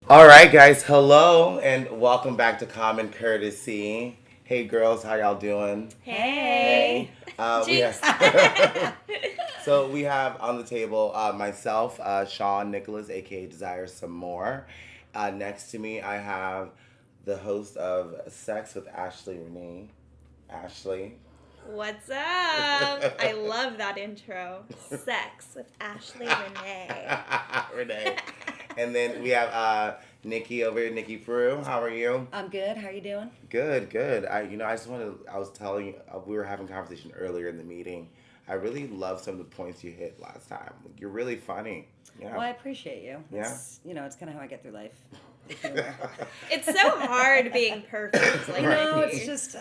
All right, guys. Hello and welcome back to Common Courtesy. Hey, girls, how y'all doing? Hey. We Jinx. have so we have on the table myself, Shawn Nikolas, aka Desire Some More. Next to me, I have the host of Sex with Ashley Rennee, Ashley. What's up? I love that intro. Sex with Ashley Rennee. Renee. And then we have Nikki over here, Nikki Prue. How are you? I'm good. How are you doing? Good, good. I just wanted. I was telling you, we were having a conversation earlier in the meeting. I really love some of the points you hit last time. Like, you're really funny. Yeah. Well, I appreciate you. Yeah. It's kind of how I get through life. The humor. It's so hard being perfect. Like, No, Nikki. it's just,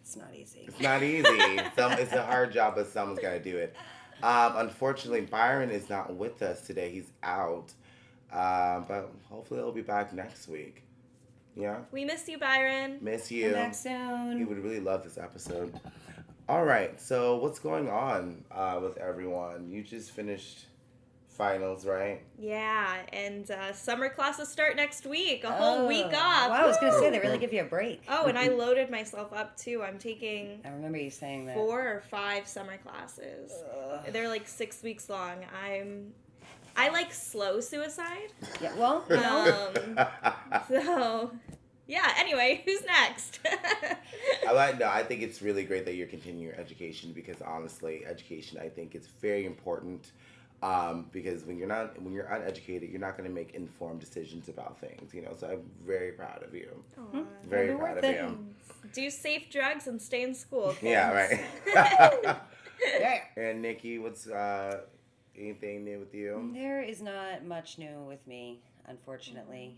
it's not easy. It's not easy. It's a hard job, but someone's got to do it. Unfortunately, Byron is not with us today. He's out. But hopefully he'll be back next week. Yeah. We miss you, Byron. Miss you. Come back soon. He would really love this episode. All right. So what's going on with everyone? You just finished finals, right? Yeah, and summer classes start next week. A whole week off. Wow, I was going to say, they Woo! really give you a break. Oh, and I loaded myself up too. I'm taking I remember you saying that. 4 or 5 summer classes. Ugh. They're like 6 weeks long. I like slow suicide. Yeah, well, you know. So, yeah, anyway, who's next? I think it's really great that you're continuing your education because honestly, education I think is very important. Because when you're uneducated, you're not going to make informed decisions about things. So I'm very proud of you. Aw. Very It'll be proud of worth it. you. Do safe drugs and stay in school. Kids. Yeah, right. Yeah. And Nikki, what's anything new with you? There is not much new with me, unfortunately.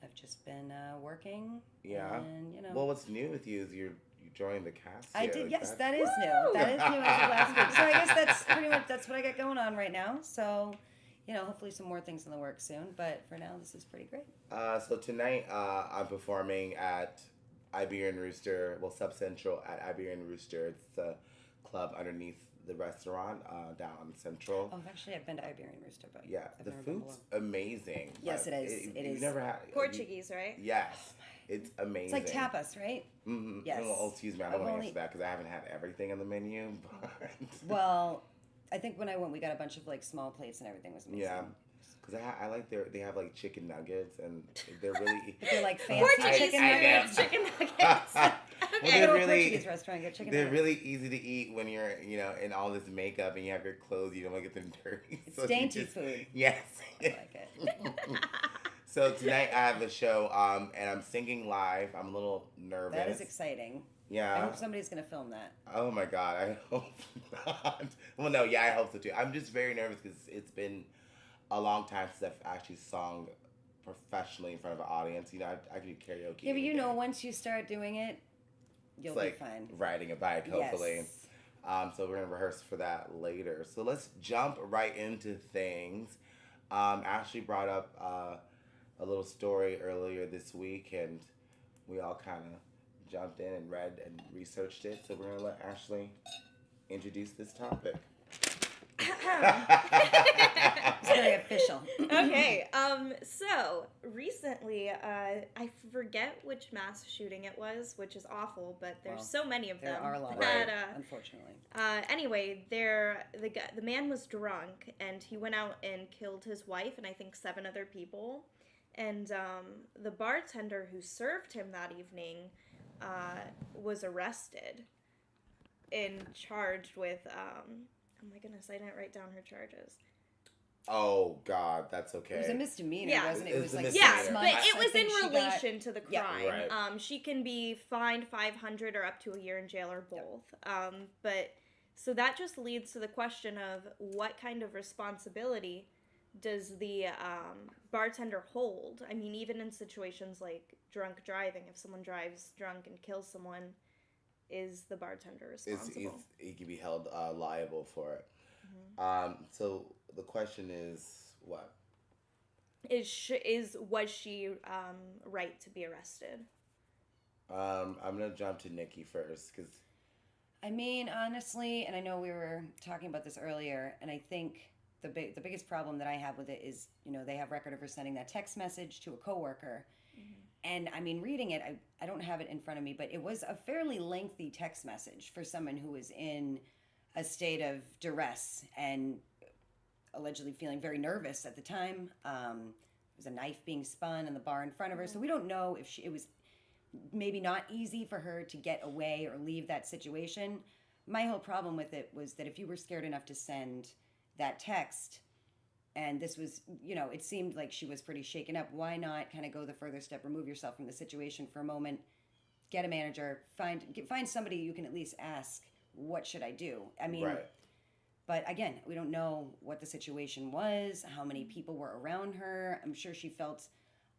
I've just been working. Yeah. And, Well, what's new with you is you joined the cast. I here. did. Yes, That's- that is new. That is new as of last week. So I guess that's pretty much what I got going on right now. So, hopefully some more things in the works soon. But for now, this is pretty great. So tonight, I'm performing at Iberian Rooster, Sub Central at Iberian Rooster. It's the club underneath the restaurant down Central. Oh, actually, I've been to Iberian Rooster, but Yeah, I've the never been food's below. amazing. Yes, but it is. It You is. never had Portuguese, right? Yes, it's amazing. It's like tapas, right? Mm-hmm. Yes. Oh, excuse me, I I've don't want to only- answer that because I haven't had everything on the menu. But Well, I think when I went, we got a bunch of like small plates and everything was amazing. yeah, because I like they have like chicken nuggets and they're really But they're like fancy Portuguese chicken I know. nuggets. chicken nuggets. Well, Go they're to a really- Portuguese restaurant, get chicken they're nuggets. really easy to eat when you're in all this makeup and you have your clothes. You don't want to get them dirty. It's So you dainty just- food. Yes. I like it. So tonight I have a show and I'm singing live. I'm a little nervous. That is exciting. I Yeah. hope somebody's gonna film that. Oh my god, I hope not. Well, no, yeah, I hope so too. I'm just very nervous because it's been a long time since I've actually sung professionally in front of an audience. I can do karaoke. Yeah, but any day. once you start doing it, you'll It's like be fine. riding a bike, hopefully. Yes. So we're gonna rehearse for that later. So let's jump right into things. Ashley brought up a little story earlier this week, and we all kind of jumped in and read and researched it. So we're gonna let Ashley introduce this topic. It's very official. Okay, so recently, I forget which mass shooting it was, which is awful, but there's Well, so many of them. There are a lot, Right. unfortunately. Anyway, the man was drunk and he went out and killed his wife and I think 7 other people. And the bartender who served him that evening was arrested and charged with. Oh my goodness, I didn't write down her charges. Oh God, that's okay. It was a misdemeanor, Yeah. wasn't it? It It was was a like misdemeanor. Yeah, 6 but months. it I was in think she got- relation to the Yeah. crime. Right. She can be fined 500 or up to a year in jail or both. But so that just leads to the question of what kind of responsibility does the bartender hold? I mean, even in situations like drunk driving, if someone drives drunk and kills someone, is the bartender responsible? He can be held liable for it. So the question is what? Was she right to be arrested? I'm gonna jump to Nikki first because I mean, honestly, and I know we were talking about this earlier, and I think the biggest problem that I have with it is, they have record of her sending that text message to a coworker. And I mean, reading it, I don't have it in front of me, but it was a fairly lengthy text message for someone who was in a state of duress and allegedly feeling very nervous at the time. There was a knife being spun in the bar in front of her. So we don't know if it was maybe not easy for her to get away or leave that situation. My whole problem with it was that if you were scared enough to send that text, and this was, it seemed like she was pretty shaken up, why not kind of go the further step, remove yourself from the situation for a moment, get a manager, find somebody you can at least ask, what should I do? I mean, right. But again, we don't know what the situation was, how many people were around her. I'm sure she felt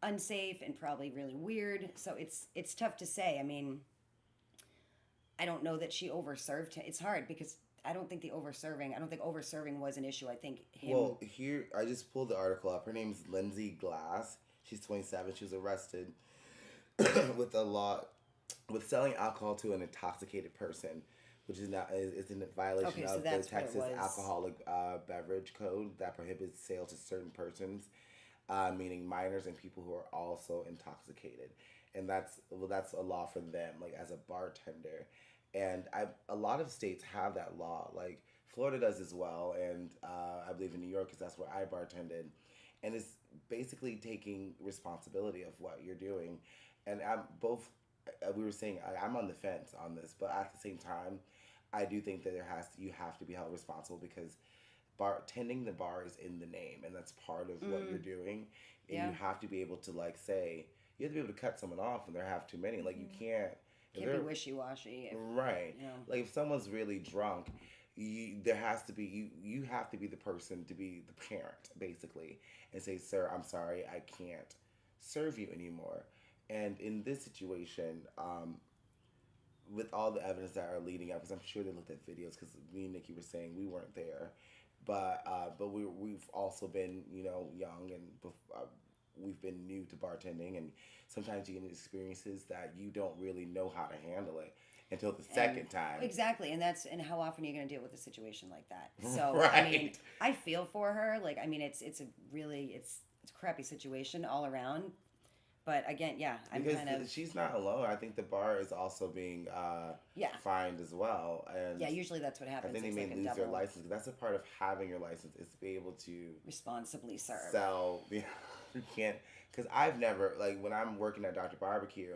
unsafe and probably really weird. So it's tough to say. I mean, I don't know that she overserved him. It's hard because I don't think overserving was an issue. I think him. Well, here, I just pulled the article up. Her name's Lindsay Glass. She's 27. She was arrested with selling alcohol to an intoxicated person, which is in violation of the Texas Alcoholic Beverage Code that prohibits sale to certain persons, meaning minors and people who are also intoxicated. And that's a law for them, like as a bartender. And a lot of states have that law, like Florida does as well, and I believe in New York, because that's where I bartended. And it's basically taking responsibility of what you're doing. And we were saying, I'm on the fence on this, but at the same time, I do think that you have to be held responsible, because tending the bar is in the name, and that's part of what you're doing. And you have to be able to, like, say, you have to be able to cut someone off when they have too many. Like, you can't be wishy-washy. Right. Like, if someone's really drunk, you have to be the person to be the parent, basically, and say, sir, I'm sorry, I can't serve you anymore. And in this situation, with all the evidence that are leading up, because I'm sure they looked at videos, because me and Nikki were saying we weren't there, but we've also been, young, and we've been new to bartending, and sometimes you get experiences that you don't really know how to handle it until the second time. Exactly, and how often are you going to deal with a situation like that? So right. I mean, I feel for her. Like, I mean, it's a crappy situation all around. But again, she's not alone. I think the bar is also being fined as well. And usually that's what happens. I think they may lose their license. That's a part of having your license, is to be able to responsibly serve. Sell. You can't, because I've never, like, when I'm working at Dr. Barbecue,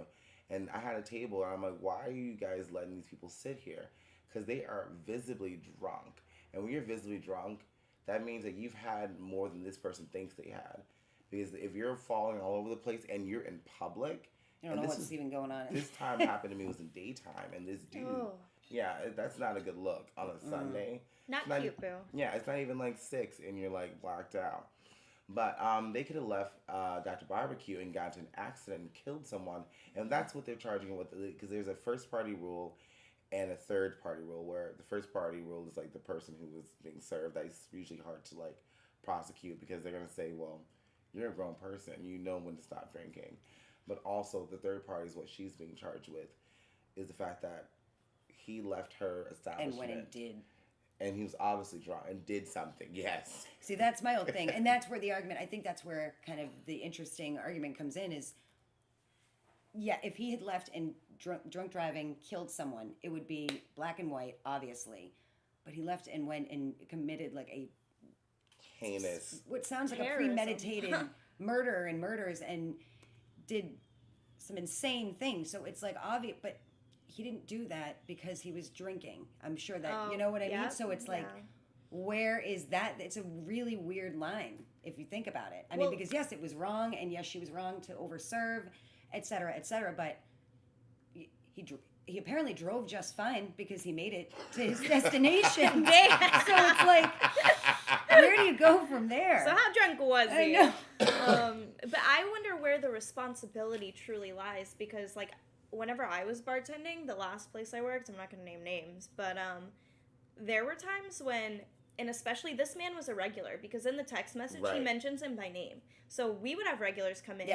and I had a table, and I'm like, why are you guys letting these people sit here? Because they are visibly drunk. And when you're visibly drunk, that means that you've had more than this person thinks they had. Because if you're falling all over the place and you're in public, you don't know what's even going on. This time happened to me, was in daytime, and this dude, that's not a good look on a Sunday. Not cute, boo. Yeah, it's not even like 6, and you're like blacked out. But they could have left Dr. Barbecue and got into an accident and killed someone, and that's what they're charging with. Because there's a first party rule and a third party rule, where the first party rule is like the person who was being served. That's usually hard to like prosecute, because they're gonna say, well, you're a grown person, you know when to stop drinking. But also, the third party is what she's being charged with, is the fact that he left her establishment. And when he did. And he was obviously drunk and did something, yes. See, that's my old thing. And that's where the argument, I think that's where kind of the interesting argument comes in is, if he had left and drunk driving killed someone, it would be black and white, obviously. But he left and went and committed like a heinous, what sounds like a premeditated murder and murders, and did some insane things. So it's like obvious, but he didn't do that because he was drinking. I'm sure that, you know what I mean? So it's like, where is that? It's a really weird line if you think about it. I mean, because yes, it was wrong, and yes, she was wrong to overserve, et cetera, but he apparently drove just fine because he made it to his destination. So it's like, where do you go from there? So how drunk was he? I know. But I wonder where the responsibility truly lies, because like whenever I was bartending, the last place I worked, I'm not going to name names, but there were times when, and especially this man was a regular, because in the text message he mentions him by name. So we would have regulars come in,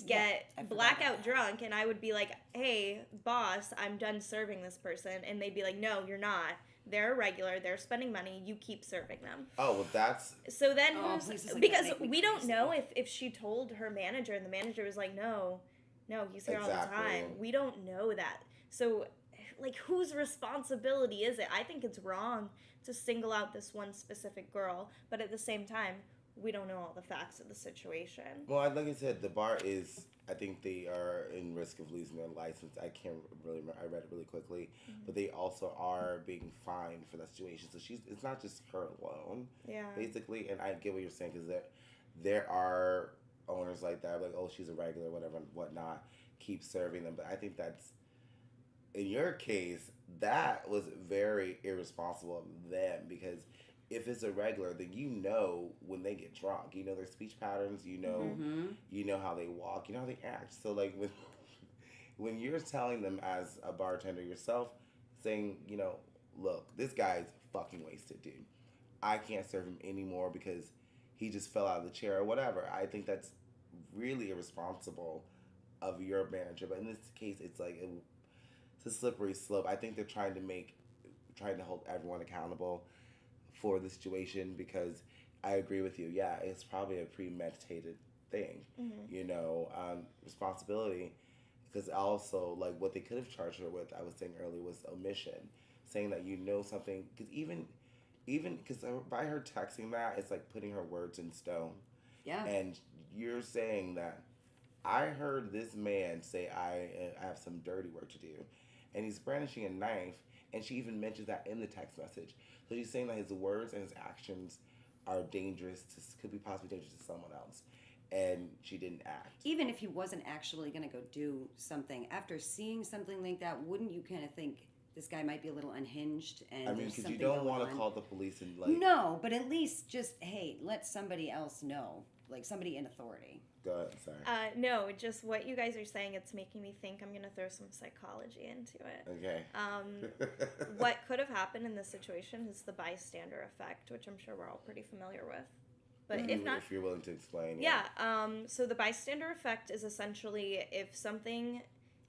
get blackout drunk, and I would be like, hey, boss, I'm done serving this person. And they'd be like, no, you're not. They're a regular. They're spending money. You keep serving them. Oh, well, that's... So then, places like because that make me we don't crazy. know if she told her manager and the manager was like, no, he's here all the time. We don't know that. So, like, whose responsibility is it? I think it's wrong to single out this one specific girl, but at the same time, we don't know all the facts of the situation. Well, like I said, the bar is... I think they are in risk of losing their license. I can't really remember. I read it really quickly. But they also are being fined for that situation. So it's not just her alone, basically. And I get what you're saying, because there are owners like that, like, oh, she's a regular, whatever, whatnot. Keep serving them. But I think that's, in your case, that was very irresponsible of them, because if it's a regular, then you know when they get drunk. You know their speech patterns. You know how they walk. You know how they act. So, like, when you're telling them as a bartender yourself, saying, look, this guy's fucking wasted, dude. I can't serve him anymore because he just fell out of the chair or whatever. I think that's really irresponsible of your manager. But in this case, it's like it's a slippery slope. I think they're trying to hold everyone accountable for the situation, because I agree with you. Yeah, it's probably a premeditated thing, responsibility. Because also, like, what they could have charged her with, I was saying earlier, was omission, saying that something. Because even because by her texting that, it's like putting her words in stone. Yeah. And you're saying that I heard this man say I have some dirty work to do, and he's brandishing a knife. And she even mentions that in the text message. So she's saying that his words and his actions are dangerous, could be possibly dangerous to someone else. And she didn't act. Even if he wasn't actually going to go do something, after seeing something like that, wouldn't you kind of think this guy might be a little unhinged? And I mean, because you don't want to call the police and, like... No, but at least just, hey, let somebody else know. Like, somebody in authority. Go ahead, sorry. No, just what you guys are saying, it's making me think I'm going to throw some psychology into it. Okay. What could have happened in this situation is the bystander effect, which I'm sure we're all pretty familiar with. But if not... If you're willing to explain. Yeah. So the bystander effect is essentially if something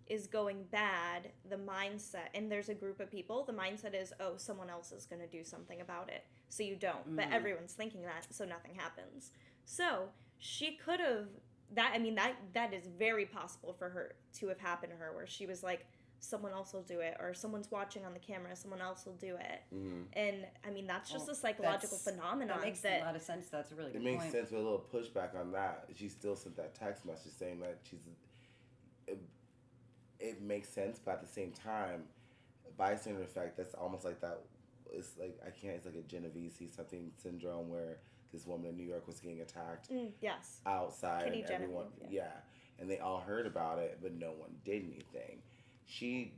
is going bad, the mindset, and there's a group of people, the mindset is, oh, someone else is going to do something about it. So you don't. But everyone's thinking that, so nothing happens. So she could have, that is very possible for her to have happened to her, where she was like, someone else will do it, or someone's watching on the camera, someone else will do it. And I mean, that's just a psychological phenomenon. That makes a lot of sense. That's a really good point. It makes sense with a little pushback on that. She still sent that text message saying that it makes sense, but at the same time, bystander effect, that's almost like that. It's like, it's like a Genovese something syndrome, where this woman in New York was getting attacked outside, Kitty and everyone, and they all heard about it, but no one did anything. She,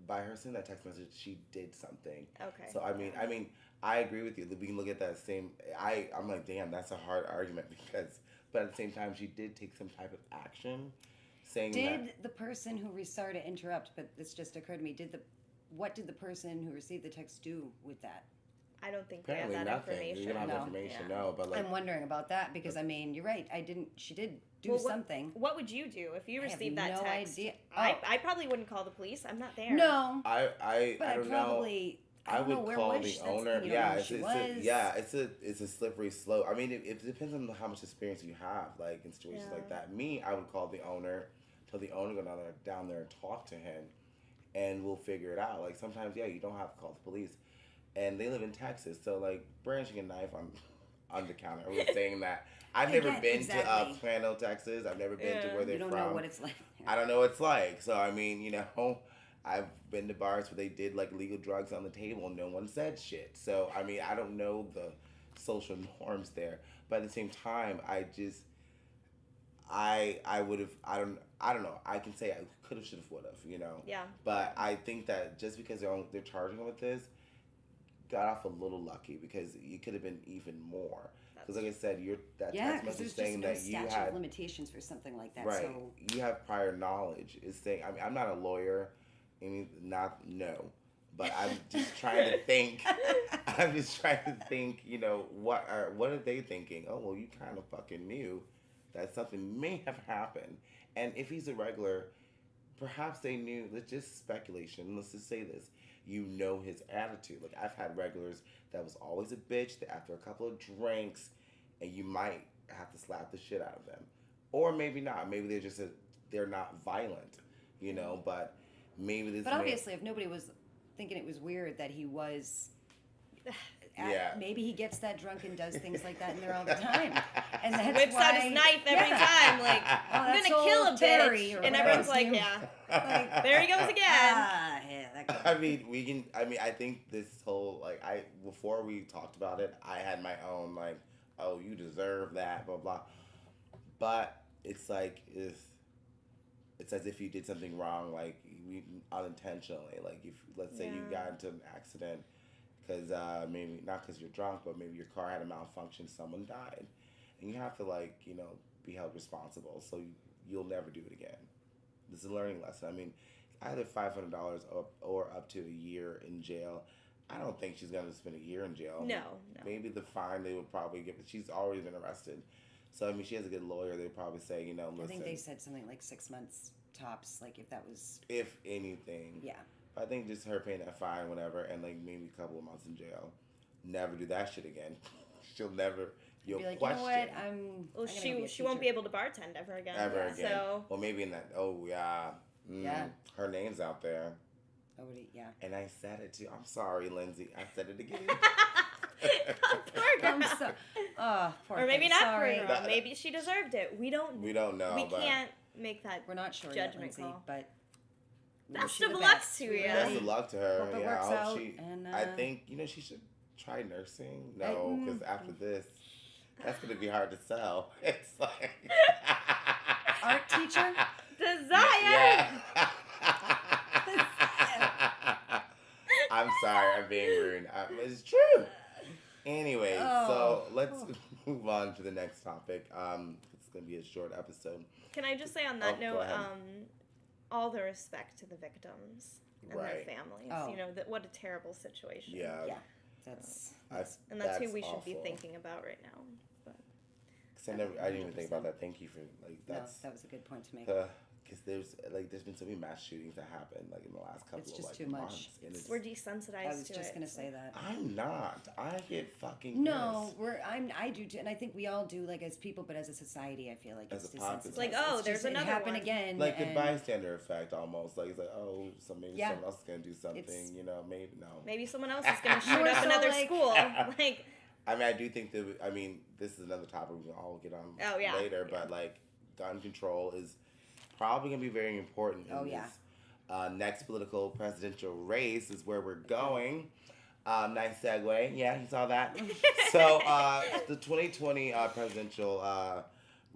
by her sending that text message, she did something. Okay. So I mean, I agree with you. We can look at that same. I'm like, damn, that's a hard argument, but at the same time, she did take some type of action, saying that. Did the person who, sorry to interrupt, but this just occurred to me. What did the person who received the text do with that? I don't think Apparently we have that nothing. information. We don't have information, no. But like, I'm wondering about that, because I mean, you're right. She did do something. What would you do if you received that no text? Idea. I probably wouldn't call the police. I'm not there. No. I don't know. I would call the owner. It's a slippery slope. I mean, it depends on how much experience you have, like in situations like that. Me, I would call the owner, tell the owner to go down there and talk to him, and we'll figure it out. Like sometimes, you don't have to call the police. And they live in Texas, so like brandishing a knife on the counter. I was saying that I've never been to Plano, Texas. I've never been to where they're from. You don't know what it's like. I don't know what it's like. So I mean, I've been to bars where they did like legal drugs on the table and no one said shit. So I mean, I don't know the social norms there. But at the same time, I would have. I don't know. I can say I could have, should have, would have. Yeah. But I think that just because they're charging them with this, got off a little lucky, because you could have been even more. Because like I said, text message saying that you had statute of limitations for something like that. Right. So you have prior knowledge. It's saying, I mean, I'm not a lawyer. But I'm just trying to think. What are they thinking? Oh, well, you kind of fucking knew that something may have happened. And if he's a regular, perhaps they knew. Let's just speculation. Let's just say this. You know his attitude. Like I've had regulars that was always a bitch. That after a couple of drinks, and you might have to slap the shit out of them, or maybe not. Maybe they're not violent, you know. But maybe this. But obviously, if nobody was thinking it was weird that he was. Yeah. Maybe he gets that drunk and does things like that in there all the time. And that's Whips why, out his knife every time, like, I'm that's gonna kill a old Terry, bitch. or And whatever everyone's his like, name- yeah. Like, There he goes again. yeah, that guy. I think this whole, like, before we talked about it, I had my own, like, oh, you deserve that, blah, blah. But it's like, it's as if you did something wrong, like, unintentionally. Like, if, let's say you got into an accident, because maybe, not because you're drunk, but maybe your car had a malfunction, someone died. And you have to, like, you know, be held responsible, so you'll never do it again. This is a learning lesson. I mean, either $500 or up to a year in jail. I don't think she's going to spend a year in jail. No. Maybe the fine they would probably give. She's already been arrested. So, I mean, she has a good lawyer. They'd probably say, you know, listen. I think they said something like 6 months tops, like if that was... If anything. Yeah. I think just her paying that fine, whatever, and, like, maybe a couple of months in jail. Never do that shit again. She'll never... You'll be like, question. You know what? Well, she won't be able to bartend ever again. Ever again. So. Well, maybe in that... Oh, yeah. Yeah. Her name's out there. Yeah. And I said it too. I'm sorry, Lindsay. I said it again. Poor girl. I'm so... Oh, poor Or maybe thing. not Sorry. poor girl. Maybe she deserved it. We don't know. We but can't make that We're not sure yet, judgment Lindsay, call. but... Best wish of the luck best. to We you. really Best of luck to her. hope it Yeah, works I hope out, she... and, I think, you know, she should try nursing. No, because after this, that's going to be hard to sell. It's like... Art teacher? Desire. Yeah. I'm sorry, I'm being rude. It's true. Anyway, so let's move on to the next topic. It's going to be a short episode. Can I just say on that go note, ahead. all the respect to the victims and Right. their families. Oh. You know, what a terrible situation. Yeah. Yeah. That's... And that's who we awful. should be thinking about right now. But 'Cause I didn't even think about that. Thank you for, like, that's... No, that was a good point to make. Because there's been so many mass shootings that happened, like, in the last couple It's of, just like, too much. months. And it's, we're desensitized I was to just it. going to say that. I'm not. I get fucking No, pissed. I do too, and I think we all do, like as people, but as a society, I feel like As it's a populace. desensitized. It's like, oh, It's there's just, another it happened one. again. Like the and bystander effect, almost. Like, it's like, oh, so maybe Yeah. someone else is going to do something, It's- you know, maybe, no. Maybe someone else is going to shoot More up so another like- school. Like, I mean, I do think that, I mean, this is another topic we can all get on Oh, yeah. later, Yeah. but, like, gun control is probably going to be very important in Oh, yeah. this next political presidential race is where we're going. Nice segue. Yeah, you saw that? So, the 2020 presidential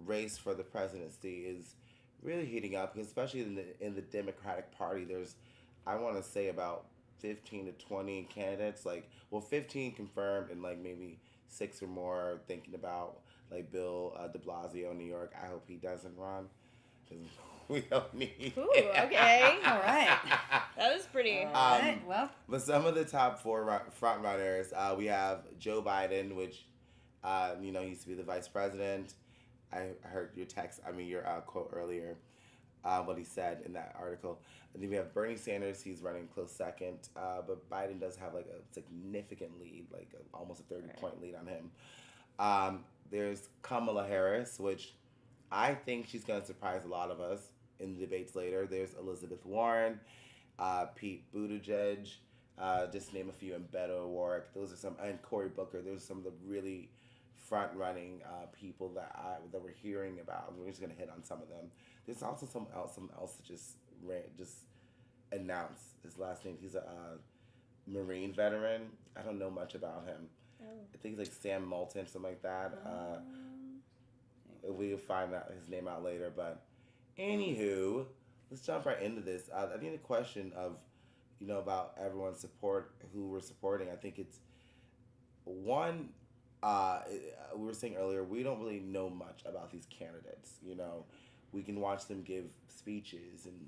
race for the presidency is really heating up, especially in the Democratic Party. There's, I want to say, about 15 to 20 candidates, like, well, 15 confirmed and, like, maybe 6 or more thinking about, like, Bill de Blasio in New York. I hope he doesn't run, because we don't need ooh, okay. All right. That was pretty. All right. Well, But some of the top 4 front runners, we have Joe Biden, which, you know, used to be the vice president. I heard your text, your quote earlier, what he said in that article. And then we have Bernie Sanders, he's running close second, but Biden does have like a significant lead, like almost a 30-point lead on him. There's Kamala Harris, which I think she's going to surprise a lot of us in the debates later. There's Elizabeth Warren, Pete Buttigieg, just to name a few, and Beto O'Rourke. Those are some, and Cory Booker. Those are some of the really front-running people that we're hearing about. We're just going to hit on some of them. There's also someone else that just announced his last name. He's a Marine veteran. I don't know much about him. Oh. I think he's like Sam Moulton, something like that. We'll find out his name out later. But anywho, let's jump right into this. I think the question of, you know, about everyone's support, who we're supporting, I think it's one. We were saying earlier, we don't really know much about these candidates. You know, we can watch them give speeches and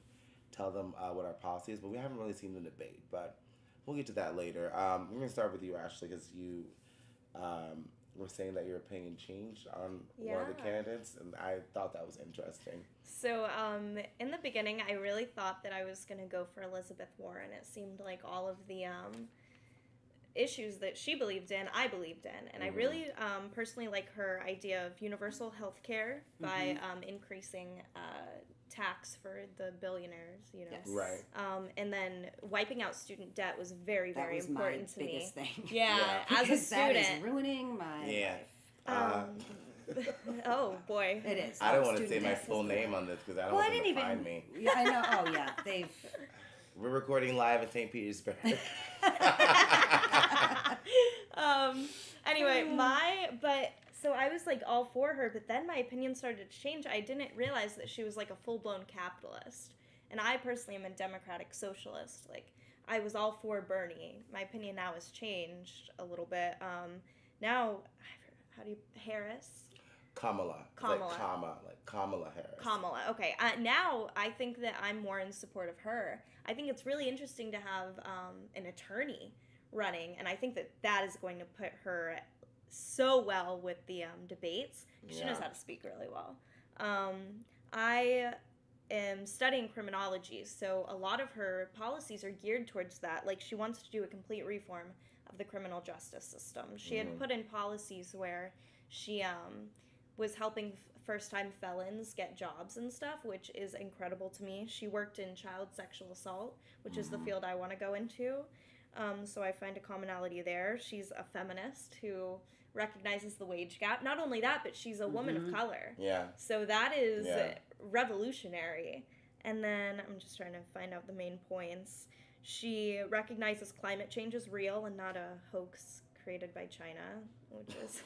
tell them what our policy is, but we haven't really seen them debate. But we'll get to that later. We're going to start with you, Ashley, because you were saying that your opinion changed on one Yeah. of the candidates, and I thought that was interesting. So, in the beginning, I really thought that I was going to go for Elizabeth Warren. It seemed like all of the issues that she believed in, I believed in. And I really personally like her idea of universal health care by increasing tax for the billionaires, you know. Yes. Right. And then wiping out student debt was very, That very was important my to biggest me. thing. Yeah, Yeah. as a Because that student. is ruining my life. Oh boy. It is. I don't want to Student say my debt full is name bad. on this because I don't Well, I want them didn't to even. find me. Yeah, I know. Oh, yeah. They've. We're recording live in St. Petersburg. Anyway, so I was like all for her, but then my opinion started to change. I didn't realize that she was like a full-blown capitalist. And I personally am a democratic socialist. Like, I was all for Bernie. My opinion now has changed a little bit. Now, Harris? Kamala. Kamala. Like Kamala Harris. Kamala. Okay. Now I think that I'm more in support of her. I think it's really interesting to have an attorney running, and I think that is going to put her so well with the debates. She knows how to speak really well. I am studying criminology, so a lot of her policies are geared towards that. Like, she wants to do a complete reform of the criminal justice system. She had put in policies where she was helping first-time felons get jobs and stuff, which is incredible to me. She worked in child sexual assault, which is the field I want to go into. So I find a commonality there. She's a feminist who recognizes the wage gap. Not only that, but she's a woman of color. Yeah. So that is revolutionary. And then I'm just trying to find out the main points. She recognizes climate change is real and not a hoax created by China, which is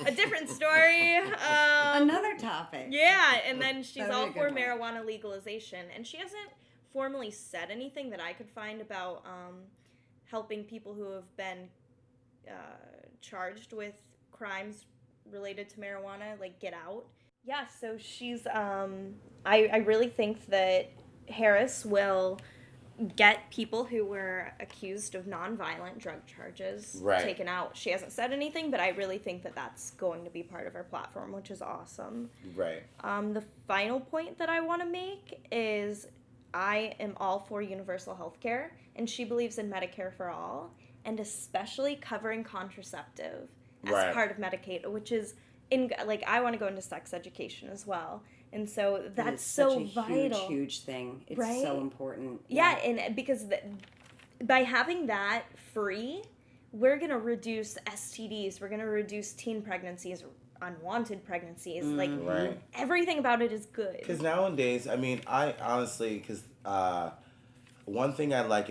a different story. Another topic. Yeah, and then she's That'd be all a for good one. marijuana legalization. And she hasn't formally said anything that I could find about helping people who have been charged with crimes related to marijuana, like, get out. Yeah, so she's, I really think that Harris will get people who were accused of nonviolent drug charges taken out. She hasn't said anything, but I really think that that's going to be part of her platform, which is awesome. Right. The final point that I want to make is I am all for universal health care, and she believes in Medicare for all, and especially covering contraceptive as part of Medicaid, which is, I want to go into sex education as well. And so that's so vital. Huge thing. It's so important. Yeah, and because by having that free, we're going to reduce STDs, we're going to reduce teen pregnancies, unwanted pregnancies. Everything about it is good. Because nowadays, I mean, I honestly, because one thing I like,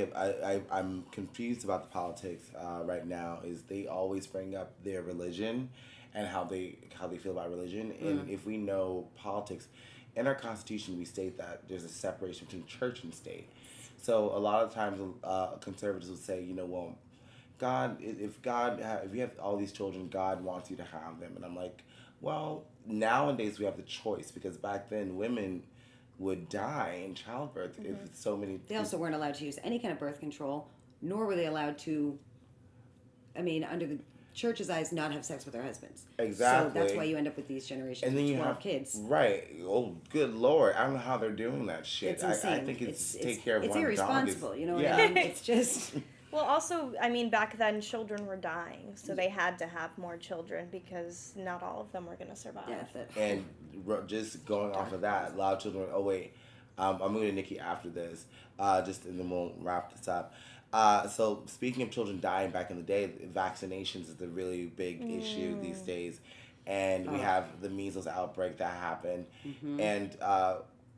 I'm confused about the politics right now, is they always bring up their religion and how they feel about religion. And if we know politics, in our Constitution we state that there's a separation between church and state. So a lot of times conservatives will say, well, if you have all these children, God wants you to have them. And I'm like, well, nowadays we have the choice, because back then women would die in childbirth if so many. They also weren't allowed to use any kind of birth control, nor were they allowed to, under the church's eyes, not have sex with their husbands. Exactly. So that's why you end up with these generations and then of you 12 have kids. Right. Oh, good Lord. I don't know how they're doing that shit. It's insane. I think it's take care of it's one irresponsible, dog. you know what I mean? It's just... Well, also, I mean, back then children were dying, so they had to have more children because not all of them were going to survive. Yeah, and just going off of that, a lot of children. Oh wait, I'm going to Nikki after this, and then we'll wrap this up. So speaking of children dying back in the day, vaccinations is the really big issue these days, and we have the measles outbreak that happened, and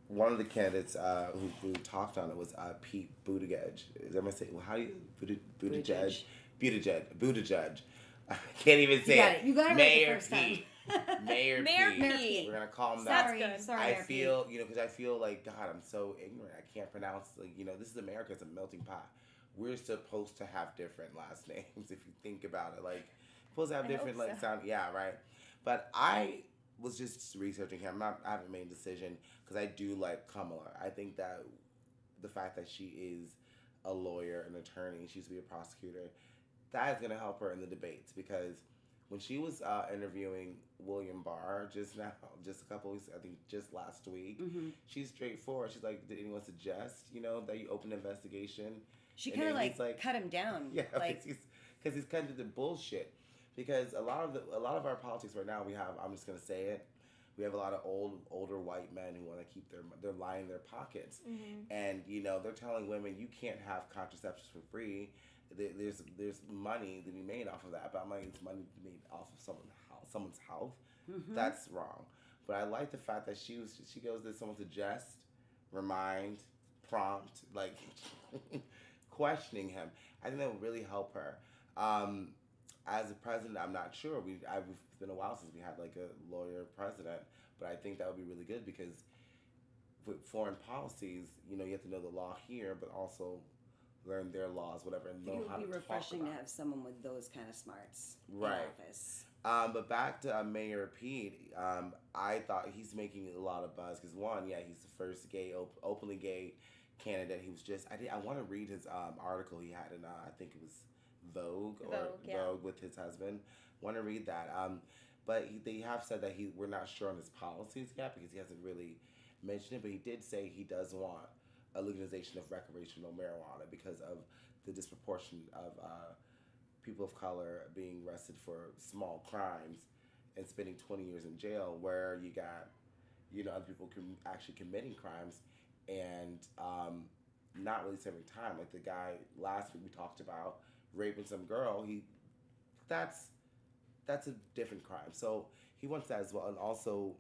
one of the candidates who talked on it was Pete Buttigieg. Is that say? Well, how do you Buttigieg? Buttigieg. I can't even say it. You got it Mayor right the first Pete. Mayor Pete. We're gonna call him that. That's good. Sorry, I Mayor feel, because I feel like, God, I'm so ignorant. I can't pronounce, this is America. It's a melting pot. We're supposed to have different last names if you think about it. Supposed to have different, sound. Yeah, right. But I was just researching him. I haven't made a decision because I do like Kamala. I think that the fact that she is a lawyer, an attorney, she used to be a prosecutor, that is going to help her in the debates, because when she was interviewing William Barr just a couple weeks, I think just last week, she's straightforward. She's like, did anyone suggest, that you open an investigation? She kind of like cut him down. Yeah, because he's kind of the bullshit. Because a lot of our politics right now, I'm just gonna say it, we have a lot of older white men who want to keep their line in their pockets, and they're telling women you can't have contraceptives for free. There's money to be made off of that, but I'm like, it's money to be made off of someone's health. That's wrong. But I like the fact that she goes, did someone suggest, remind, prompt, like questioning him. I think that would really help her. As a president, I'm not sure. It's been a while since we had like a lawyer president, but I think that would be really good because with foreign policies, you have to know the law here, but also learn their laws, whatever, and know how to talk about it. It would be refreshing to have someone with those kind of smarts in office. But back to Mayor Pete, I thought he's making a lot of buzz because one, he's the first openly gay candidate. He was just, I want to read his article he had in, I think it was Vogue with his husband. Want to read that. But they have said that we're not sure on his policies yet because he hasn't really mentioned it. But he did say he does want a legalization of recreational marijuana because of the disproportion of people of color being arrested for small crimes and spending 20 years in jail, where you got other people actually committing crimes and not really serving time. Like the guy last week we talked about raping some girl, that's a different crime. So he wants that as well. And also,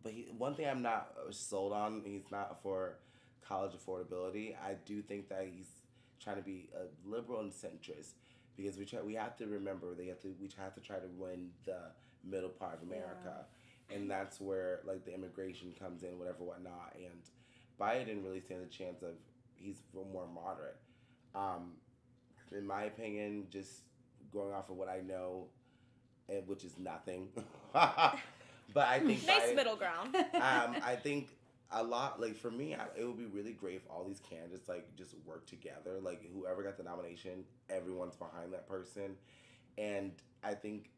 but one thing I'm not sold on, he's not for college affordability. I do think that he's trying to be a liberal and centrist because we have to remember we have to try to win the middle part of America, and that's where like the immigration comes in, whatnot. And Biden really stands a chance of he's more moderate. In my opinion, just going off of what I know, and which is nothing, but I think nice middle ground. I think a lot, like for me, it would be really great if all these candidates like just work together. Like whoever got the nomination, everyone's behind that person, and I think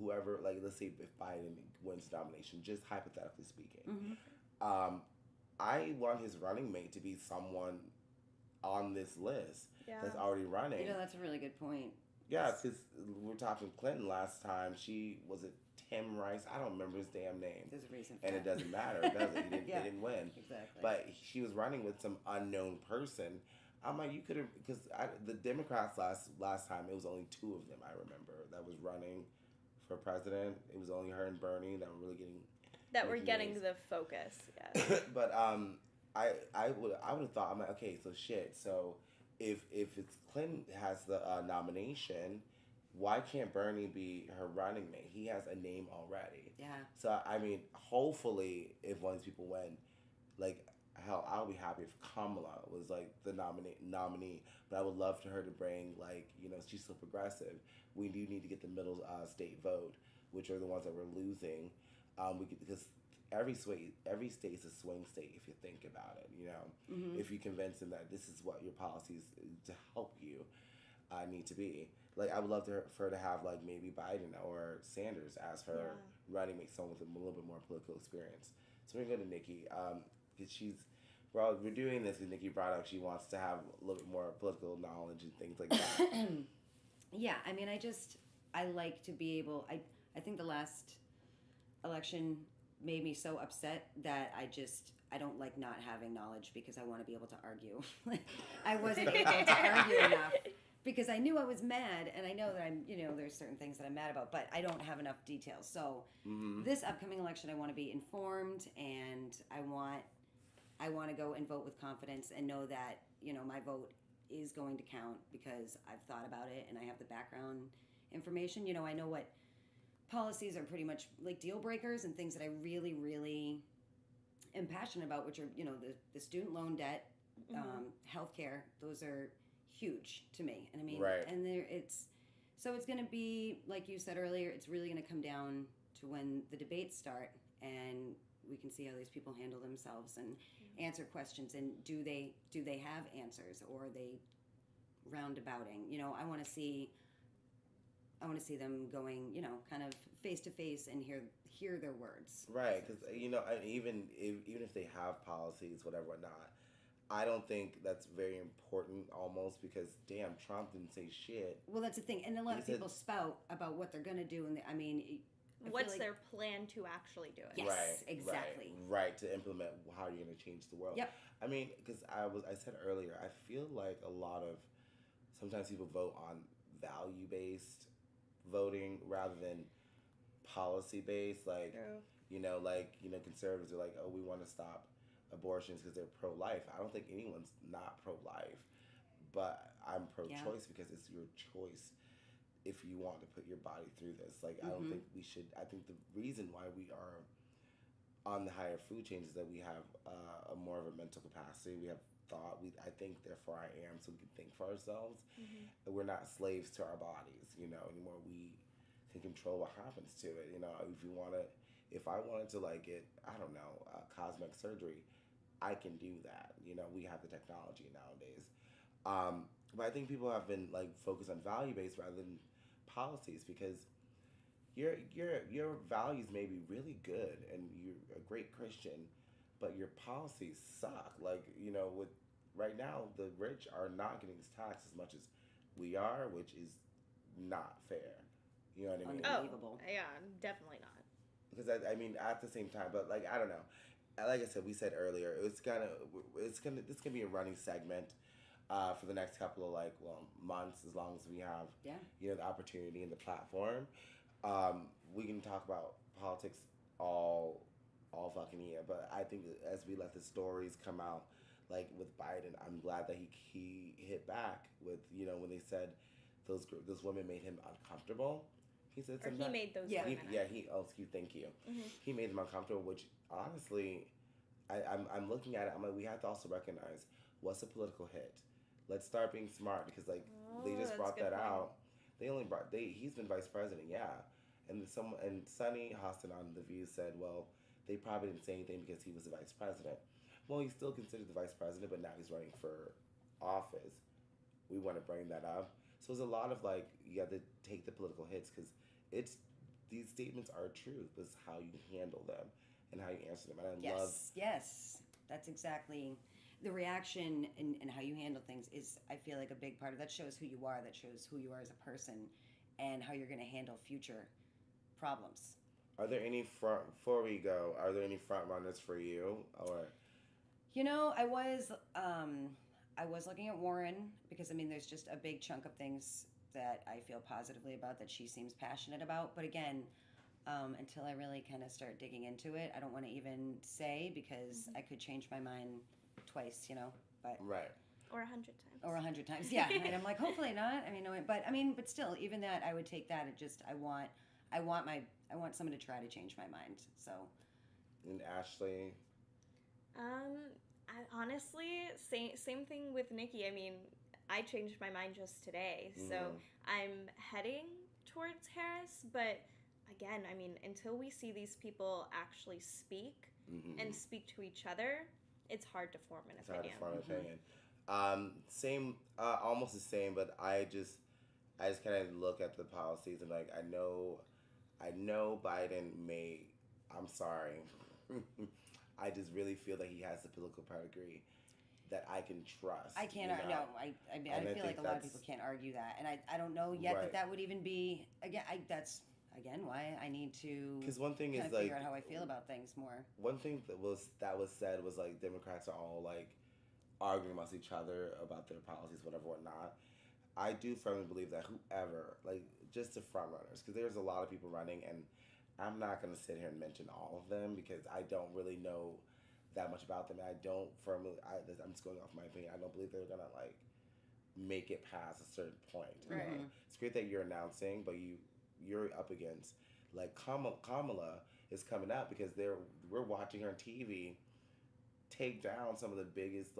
whoever, like let's say if Biden wins the nomination, just hypothetically speaking, I want his running mate to be someone on this list that's already running. That's a really good point. Yeah, because we were talking Clinton last time. Was it Tim Rice? I don't remember his damn name. There's a reason for and that. It doesn't matter, does it? They didn't win. Exactly. But she was running with some unknown person. I'm like, you could have, because the Democrats last time, it was only two of them, I remember, that was running for president. It was only her and Bernie that were really getting... the focus, yeah. But I would have thought, I'm like, okay, so shit, so if it's Clinton has the nomination, why can't Bernie be her running mate? He has a name already. Yeah. So, I mean, hopefully, if one of these people win, like, hell, I'll be happy if Kamala was, like, the nominee. But I would love for her to bring, like, she's so progressive. We do need to get the middle state vote, which are the ones that we're losing. Because every state is a swing state if you think about it, If you convince them that this is what your policies to help you need to be. Like, I would love for her to have, like, maybe Biden or Sanders as her running mate, someone with a little bit more political experience. So we're going to go to Nikki, because we're doing this because Nikki brought up she wants to have a little bit more political knowledge and things like that. Yeah, I mean, I like to be able, I think the last election made me so upset that I don't like not having knowledge because I want to be able to argue. I wasn't able to argue enough because I knew I was mad, and I know that there's certain things that I'm mad about, but I don't have enough details. So this upcoming election, I want to be informed, and I want to go and vote with confidence and know that, my vote is going to count because I've thought about it and I have the background information. I know what policies are pretty much like deal breakers and things that I really, really am passionate about, which are, the student loan debt, healthcare. Those are huge to me. And I mean, right. And it's going to be, like you said earlier, it's really going to come down to when the debates start and we can see how these people handle themselves and answer questions, and do they have answers, or are they roundabouting? I want to see I want to see them going, kind of face to face and hear their words. Right, because even if they have policies, whatnot, I don't think that's very important. Almost because damn, Trump didn't say shit. Well, that's the thing, and a lot of people spout about what they're going to do, and what's their plan to actually do it? Yes, right, exactly. Right, to implement how you're going to change the world. Yep. I mean, because I said earlier, I feel like a lot of sometimes people vote on value based voting rather than policy based. Like, True. Conservatives are like, oh, we want to stop abortions because they're pro life. I don't think anyone's not pro life, but I'm pro choice because it's your choice if you want to put your body through this. Like, I don't think we should. I think the reason why we are on the higher food chain is that we have a more of a mental capacity. We have thought. I think, therefore I am, so we can think for ourselves. And we're not slaves to our bodies, anymore. We can control what happens to it. If I wanted to like get, I don't know, cosmetic surgery, I can do that. We have the technology nowadays. But I think people have been like focused on value based rather than policies because your values may be really good and you're a great Christian, but your policies suck. Like, with right now the rich are not getting taxed as much as we are, which is not fair. You know what I mean? Unbelievable. Oh, yeah, definitely not. Because at the same time, but like I don't know. Like I said, we said earlier, this gonna be a running segment for the next couple of months, as long as we have the opportunity and the platform. We can talk about politics all fucking year, but I think that as we let the stories come out, like with Biden, I'm glad that he hit back with when they said those women made him uncomfortable. He said something. He made those women. Thank you. He made them uncomfortable, which honestly, I'm looking at it. I'm like, we have to also recognize what's a political hit. Let's start being smart because they just brought that out. He's been vice president, and Sunny Hostin on The View said, well, they probably didn't say anything because he was the vice president. Well, he's still considered the vice president, but now he's running for office. We want to bring that up. So there's a lot of you have to take the political hits because these statements are truth. It's how you handle them and how you answer them. And Yes, that's exactly the reaction and how you handle things is, I feel like, a big part of that shows who you are. That shows who you are as a person and how you're going to handle future problems. Are there any before we go? Are there any front runners for you or? I was looking at Warren because there's just a big chunk of things that I feel positively about that she seems passionate about. But again, until I really kind of start digging into it, I don't want to even say because I could change my mind twice, But right. Or 100 times. Or 100 times, yeah. And I'm like, hopefully not. But still, even that, I would take that. It just, I want someone to try to change my mind. So. And Ashley. Honestly, same thing with Nikki. I changed my mind just today, so I'm heading towards Harris. But again, until we see these people actually speak and speak to each other, it's hard to form an opinion. Same, almost the same, but I just kind of look at the policies and I know Biden may. I'm sorry. I just really feel that he has the political pedigree that I can trust. I can't. No, I feel like a lot of people can't argue that, and I don't know yet that would even be again. That's again why I need to. Because one thing is figure out how I feel about things more. One thing that was said was Democrats are all arguing amongst each other about their policies, whatnot. I do firmly believe that whoever just the front runners, because there's a lot of people running and. I'm not going to sit here and mention all of them because I don't really know that much about them. I'm just going off my opinion. I don't believe they're going to make it past a certain point. Right. It's great that you're announcing, but you're up against Kamala is coming out because we're watching her on TV take down some of the biggest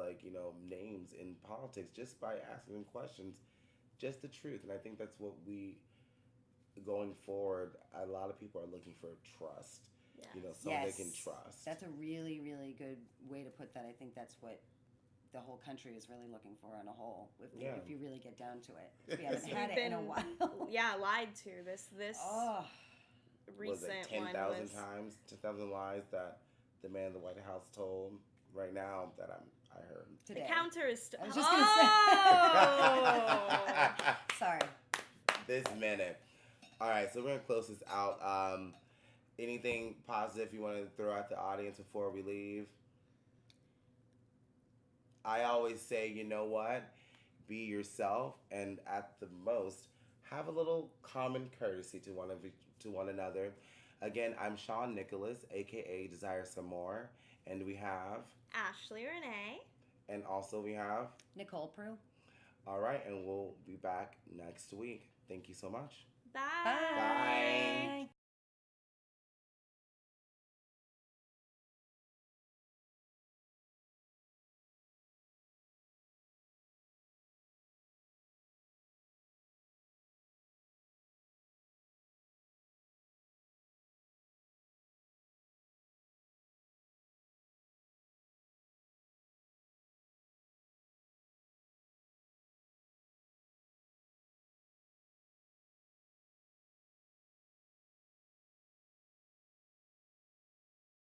names in politics just by asking them questions, just the truth. And I think that's what going forward, a lot of people are looking for trust. Yes. Someone they can trust. That's a really, really good way to put that. I think that's what the whole country is really looking for on a whole, if you really get down to it. We So haven't had it in a while. Lied to. This recent was it 10,000 times, 10,000 lies that the man in the White House told right now that I heard. Today. The counter is still. I was just gonna say. Sorry. This minute. All right, so we're gonna close this out. Anything positive you want to throw at the audience before we leave? I always say, you know what? Be yourself, and at the most, have a little common courtesy to one another. Again, I'm Shawn Nikolas, aka Desire Some More, and we have Ashley Rennee, and also we have Nikki Prue. All right, and we'll be back next week. Thank you so much. Bye. Bye.